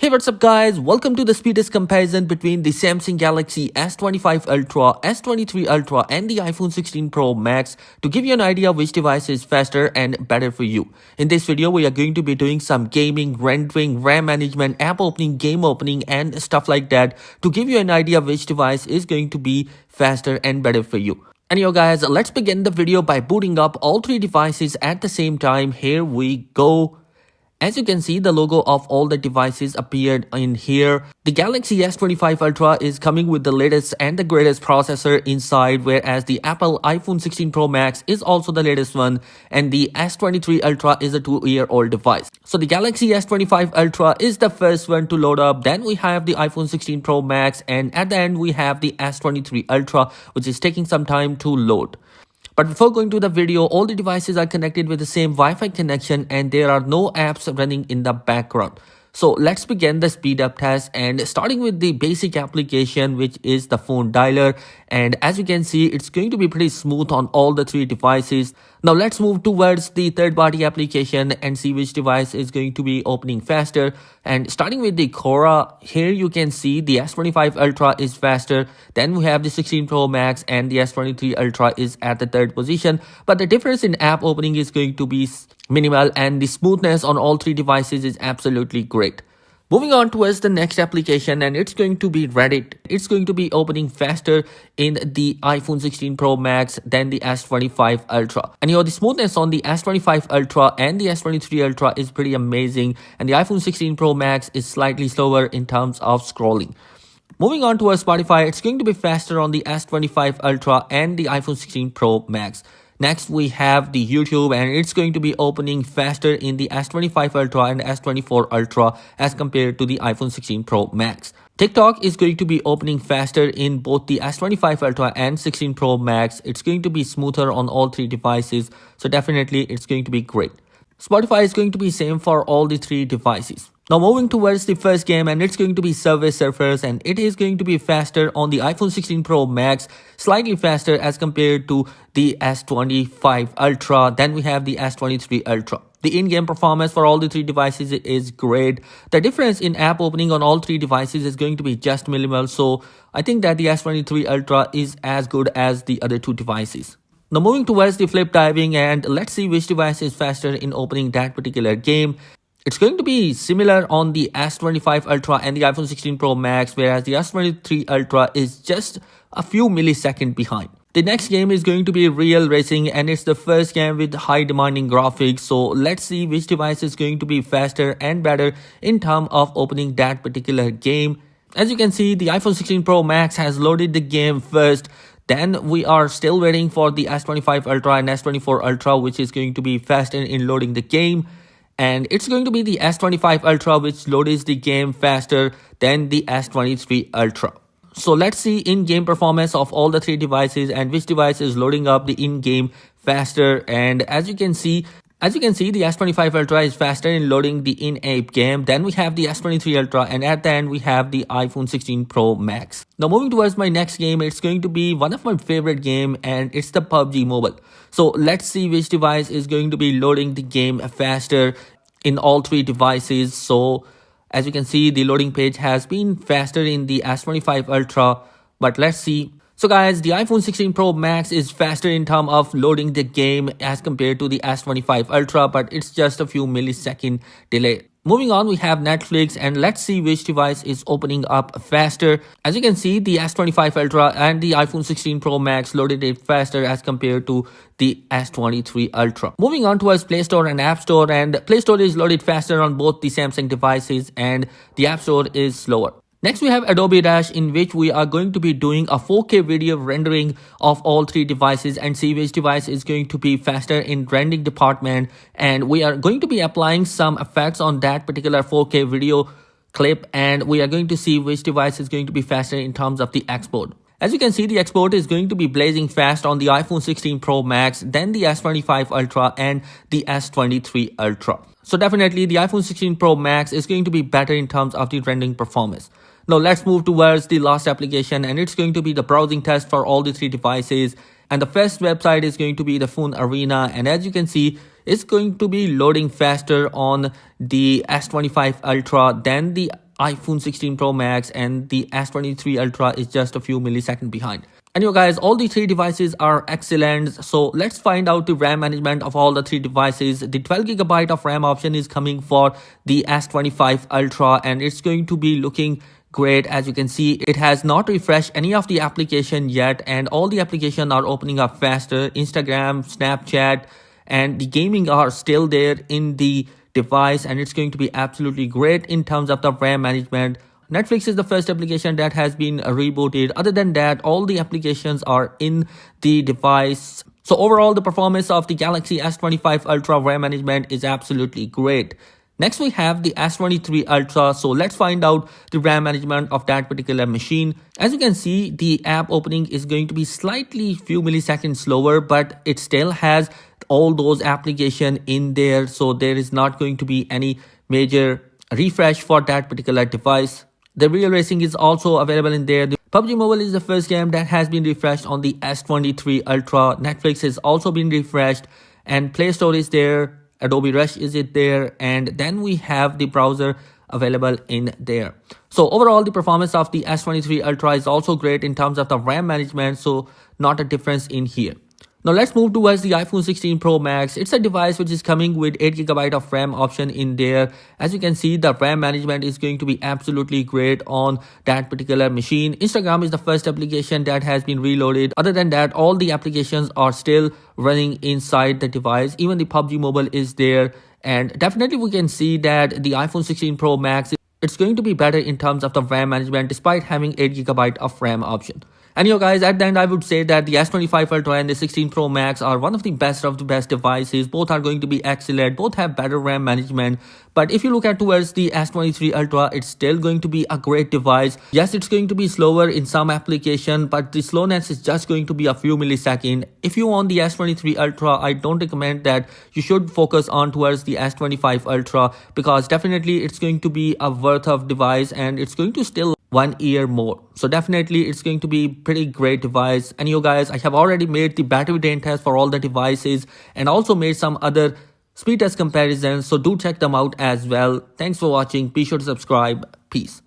Hey, what's up guys? Welcome to the speedest comparison between the Samsung Galaxy S25 Ultra, S23 Ultra and the iPhone 16 Pro Max to give you an idea which device is faster and better for you. In this video, we are going to be doing some gaming, rendering, RAM management, app opening, game opening and stuff like that to give you an idea which device is going to be faster and better for you. And yo guys, let's begin the video by booting up all three devices at the same time. Here we go. As you can see, the logo of all the devices appeared in here. The Galaxy S25 Ultra is coming with the latest and the greatest processor inside, whereas the Apple iPhone 16 Pro Max is also the latest one, and the S23 Ultra is a 2-year-old device. So the Galaxy S25 Ultra is the first one to load up, then we have the iPhone 16 Pro Max, and at the end we have the S23 Ultra, which is taking some time to load. But before going to the video, all the devices are connected with the same Wi-Fi connection and there are no apps running in the background. So let's begin the speed up test, and starting with the basic application, which is the phone dialer. And as you can see, it's going to be pretty smooth on all the three devices. Now let's move towards the third-party application and see which device is going to be opening faster. And starting with the Quora, here you can see the S25 Ultra is faster. Then we have the 16 Pro Max and the S23 Ultra is at the third position. But the difference in app opening is going to be minimal and the smoothness on all three devices is absolutely great. Moving on towards the next application, and it's going to be Reddit. It's going to be opening faster in the iPhone 16 Pro Max than the S25 Ultra. And the smoothness on the S25 Ultra and the S23 Ultra is pretty amazing, and the iPhone 16 Pro Max is slightly slower in terms of scrolling. Moving on towards Spotify, it's going to be faster on the S25 Ultra and the iPhone 16 Pro Max. Next, we have the YouTube, and it's going to be opening faster in the S25 Ultra and S24 Ultra as compared to the iPhone 16 Pro Max. TikTok is going to be opening faster in both the S25 Ultra and 16 Pro Max. It's going to be smoother on all three devices, so definitely it's going to be great. Spotify is going to be same for all the three devices. Now moving towards the first game, and it's going to be Subway Surfers, and it is going to be faster on the iPhone 16 Pro Max, slightly faster as compared to the S25 Ultra. Then we have the S23 Ultra. The in-game performance for all the three devices is great. The difference in app opening on all three devices is going to be just minimal, so I think that the S23 Ultra is as good as the other two devices. Now moving towards the flip diving, and let's see which device is faster in opening that particular game. It's going to be similar on the S25 Ultra and the iPhone 16 Pro Max, whereas the S23 Ultra is just a few milliseconds behind. The next game is going to be Real Racing, and it's the first game with high demanding graphics. So let's see which device is going to be faster and better in terms of opening that particular game. As you can see, the iPhone 16 Pro Max has loaded the game first. Then we are still waiting for the S25 Ultra and S24 Ultra, which is going to be faster in loading the game. And it's going to be the S25 Ultra which loads the game faster than the S23 Ultra. So let's see in-game performance of all the three devices and which device is loading up the in-game faster. And as you can see, the S25 Ultra is faster in loading the in-app game. Then we have the S23 Ultra, and at the end we have the iPhone 16 Pro Max. Now moving towards my next game, it's going to be one of my favorite game, and it's the PUBG Mobile. So let's see which device is going to be loading the game faster in all three devices. So as you can see, the loading page has been faster in the S25 Ultra, but let's see. So guys, the iPhone 16 Pro Max is faster in terms of loading the game as compared to the S25 Ultra, but it's just a few millisecond delay. Moving on, we have Netflix, and let's see which device is opening up faster. As you can see, the S25 Ultra and the iPhone 16 Pro Max loaded it faster as compared to the S23 Ultra. Moving on towards Play Store and App Store, and Play Store is loaded faster on both the Samsung devices and the App Store is slower. Next, we have Adobe Dash, in which we are going to be doing a 4K video rendering of all three devices and see which device is going to be faster in rendering department. And we are going to be applying some effects on that particular 4K video clip, and we are going to see which device is going to be faster in terms of the export. As you can see, the export is going to be blazing fast on the iPhone 16 Pro Max, then the S25 Ultra and the S23 Ultra. So definitely the iPhone 16 Pro Max is going to be better in terms of the rendering performance. Now let's move towards the last application, and it's going to be the browsing test for all the three devices. And the first website is going to be the Phone Arena, and as you can see, it's going to be loading faster on the S25 Ultra than the iPhone 16 Pro Max, and the S23 Ultra is just a few milliseconds behind. And you guys, all the three devices are excellent. So let's find out the RAM management of all the three devices. The 12GB of RAM option is coming for the S25 Ultra, and it's going to be looking great. As you can see, it has not refreshed any of the application yet, and all the applications are opening up faster. Instagram, Snapchat, and the gaming are still there in the device, and it's going to be absolutely great in terms of the RAM management. Netflix is the first application that has been rebooted. Other than that, all the applications are in the device. So overall, the performance of the Galaxy S25 Ultra RAM management is absolutely great. Next, we have the S23 Ultra. So let's find out the RAM management of that particular machine. As you can see, the app opening is going to be slightly few milliseconds slower, but it still has all those applications in there. So there is not going to be any major refresh for that particular device. The real racing is also available in there. The PUBG Mobile is the first game that has been refreshed on the S23 Ultra. Netflix has also been refreshed, and Play Store is there. Adobe Rush is it there, and then we have the browser available in there. So overall, the performance of the S23 Ultra is also great in terms of the RAM management, so not a difference in here. Now let's move towards the iPhone 16 Pro Max. It's a device which is coming with 8GB of RAM option in there. As you can see, the RAM management is going to be absolutely great on that particular machine. Instagram is the first application that has been reloaded. Other than that, all the applications are still running inside the device. Even the PUBG Mobile is there. And definitely we can see that the iPhone 16 Pro Max, it's going to be better in terms of the RAM management despite having 8GB of RAM option. And you guys, at the end, I would say that the S25 Ultra and the 16 Pro Max are one of the best devices. Both are going to be excellent. Both have better RAM management. But if you look at towards the S23 Ultra, it's still going to be a great device. Yes, it's going to be slower in some application, but the slowness is just going to be a few milliseconds. If you want the S23 Ultra, I don't recommend that. You should focus on towards the S25 Ultra, because definitely it's going to be a worth of device, and it's going to still 1 year more. So definitely it's going to be pretty great device. And you guys, I have already made the battery drain test for all the devices, and also made some other speed test comparisons, so do check them out as well. Thanks for watching. Be sure to subscribe. Peace.